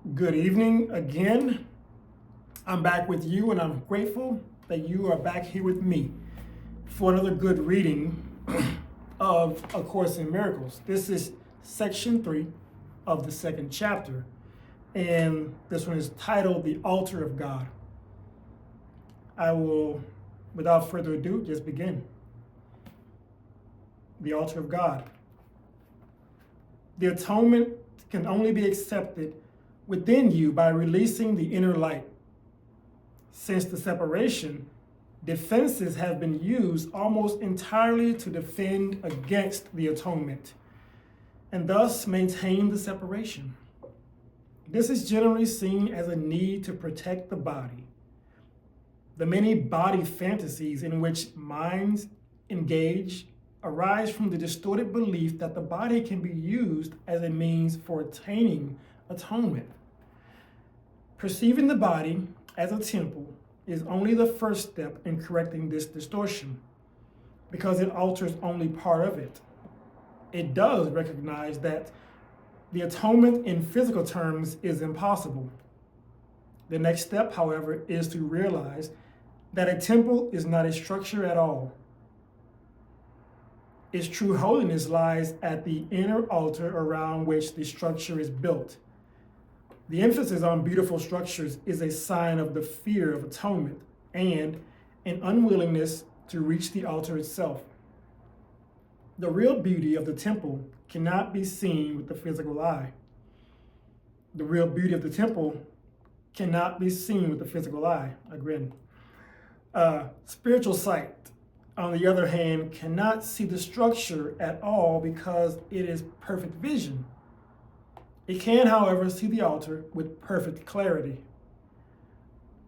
Good evening again. I'm back with you, and I'm grateful that you are back here with me for another good reading of A Course in Miracles. This is section 3 of the second chapter, and this one is titled The Altar of God. I will, without further ado, just begin. The Altar of God. The atonement can only be accepted within you by releasing the inner light. Since the separation, defenses have been used almost entirely to defend against the atonement and thus maintain the separation. This is generally seen as a need to protect the body. The many body fantasies in which minds engage arise from the distorted belief that the body can be used as a means for attaining atonement. Perceiving the body as a temple is only the first step in correcting this distortion, because it alters only part of it. It does recognize that the atonement in physical terms is impossible. The next step, however, is to realize that a temple is not a structure at all. Its true holiness lies at the inner altar around which the structure is built. The emphasis on beautiful structures is a sign of the fear of atonement and an unwillingness to reach the altar itself. The real beauty of the temple cannot be seen with the physical eye. The real beauty of the temple cannot be seen with the physical eye. Again, spiritual sight, on the other hand, cannot see the structure at all because it is perfect vision. It can, however, see the altar with perfect clarity.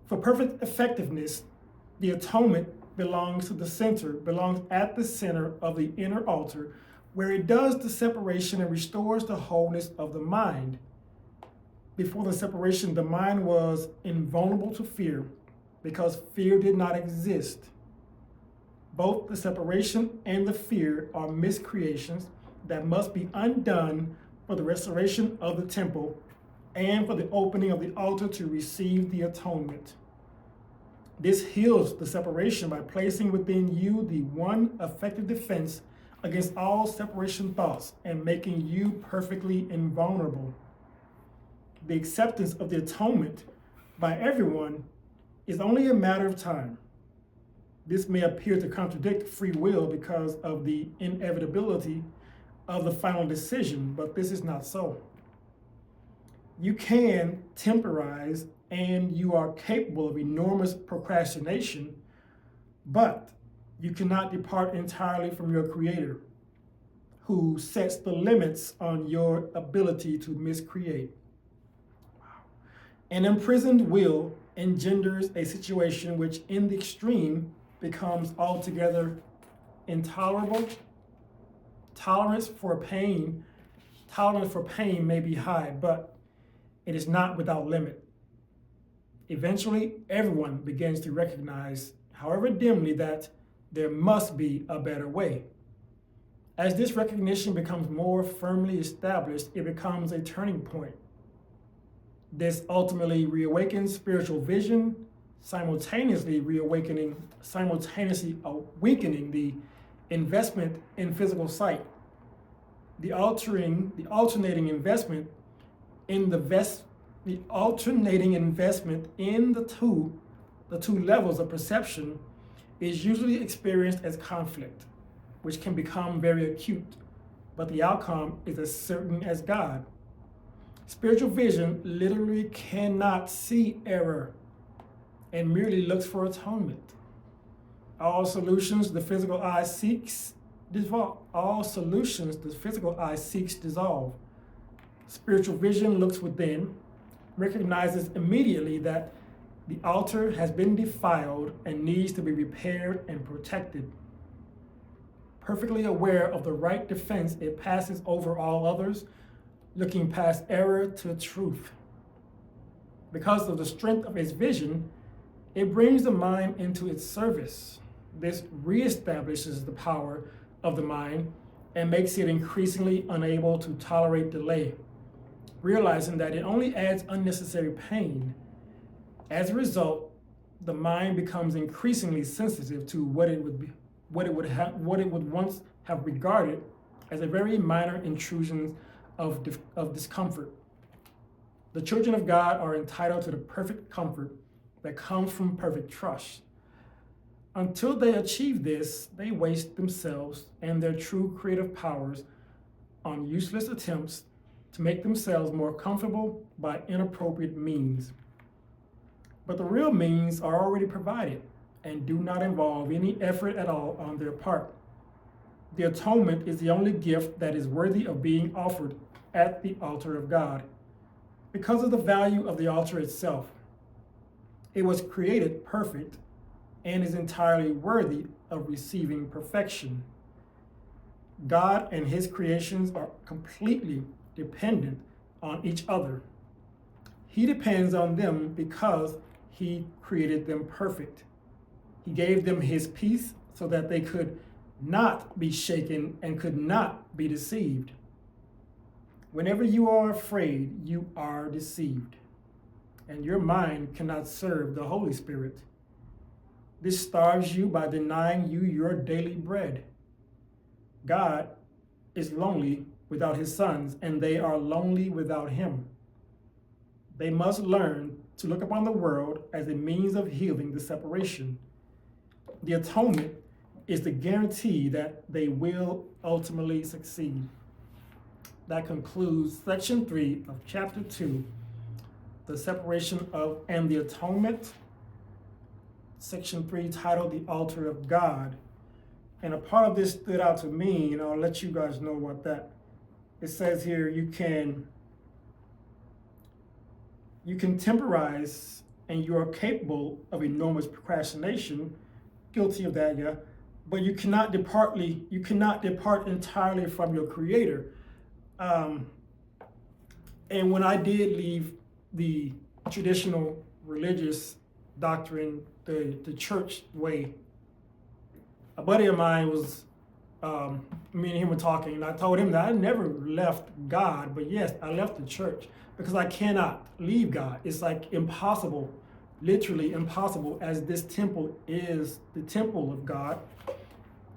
For perfect effectiveness, the atonement belongs at the center of the inner altar, where it does the separation and restores the wholeness of the mind. Before the separation, the mind was invulnerable to fear because fear did not exist. Both the separation and the fear are miscreations that must be undone for the restoration of the temple and for the opening of the altar to receive the atonement. This heals the separation by placing within you the one effective defense against all separation thoughts and making you perfectly invulnerable. The acceptance of the atonement by everyone is only a matter of time. This may appear to contradict free will because of the inevitability of the final decision, but this is not so. You can temporize and you are capable of enormous procrastination, but you cannot depart entirely from your Creator, who sets the limits on your ability to miscreate. An imprisoned will engenders a situation which, in the extreme, becomes altogether intolerable. Tolerance for pain may be high, but it is not without limit. Eventually, everyone begins to recognize, however dimly, that there must be a better way. As this recognition becomes more firmly established, it becomes a turning point. This ultimately reawakens spiritual vision, simultaneously awakening the investment in physical sight. The alternating investment in the two levels of perception is usually experienced as conflict, which can become very acute, but the outcome is as certain as God. Spiritual vision literally cannot see error and merely looks for atonement. All solutions the physical eye seeks dissolve. Spiritual vision looks within, recognizes immediately that the altar has been defiled and needs to be repaired and protected. Perfectly aware of the right defense, it passes over all others, looking past error to truth. Because of the strength of its vision, it brings the mind into its service. This reestablishes the power of the mind and makes it increasingly unable to tolerate delay. realizing that it only adds unnecessary pain. As a result, the mind becomes increasingly sensitive to what it would once have regarded as a very minor intrusion of discomfort. The children of God are entitled to the perfect comfort that comes from perfect trust. Until they achieve this, they waste themselves and their true creative powers on useless attempts to make themselves more comfortable by inappropriate means. But the real means are already provided and do not involve any effort at all on their part. The atonement is the only gift that is worthy of being offered at the altar of God because of the value of the altar itself. It was created perfect and is entirely worthy of receiving perfection. God and his creations are completely dependent on each other. He depends on them because he created them perfect. He gave them his peace so that they could not be shaken and could not be deceived. Whenever you are afraid, you are deceived, and your mind cannot serve the Holy Spirit. This starves you by denying you your daily bread. God is lonely without his sons, and they are lonely without him. They must learn to look upon the world as a means of healing the separation. The atonement is the guarantee that they will ultimately succeed. That concludes section 3 of chapter 2, the separation of and the atonement. Section 3 titled The Altar of God. And a part of this stood out to me, and I'll let you guys know what that. It says here you can temporize, and you are capable of enormous procrastination, guilty of that, yeah. But you cannot depart entirely from your Creator. And when I did leave the traditional religious doctrine, the church way, a buddy of mine was, me and him were talking, and I told him that I never left God, but yes, I left the church because I cannot leave God. It's like impossible, literally impossible, as this temple is the temple of God.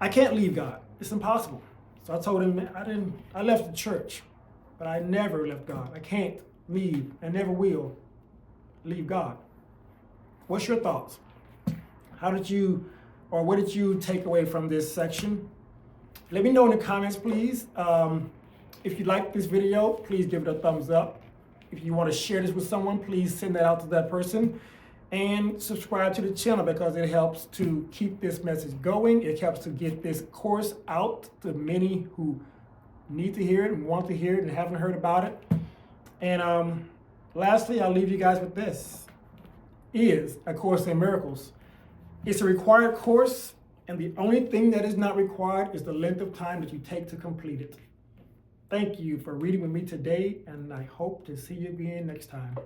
I can't leave God. It's impossible. So I told him I left the church, but I never left God. I can't leave and never will leave God. What's your thoughts? What did you take away from this section? Let me know in the comments, please. If you like this video, please give it a thumbs up. If you want to share this with someone, please send that out to that person. And subscribe to the channel because it helps to keep this message going. It helps to get this course out to many who need to hear it and want to hear it and haven't heard about it. And lastly, I'll leave you guys with this. Is A Course in Miracles. It's a required course, and the only thing that is not required is the length of time that you take to complete it. Thank you for reading with me today, and I hope to see you again next time.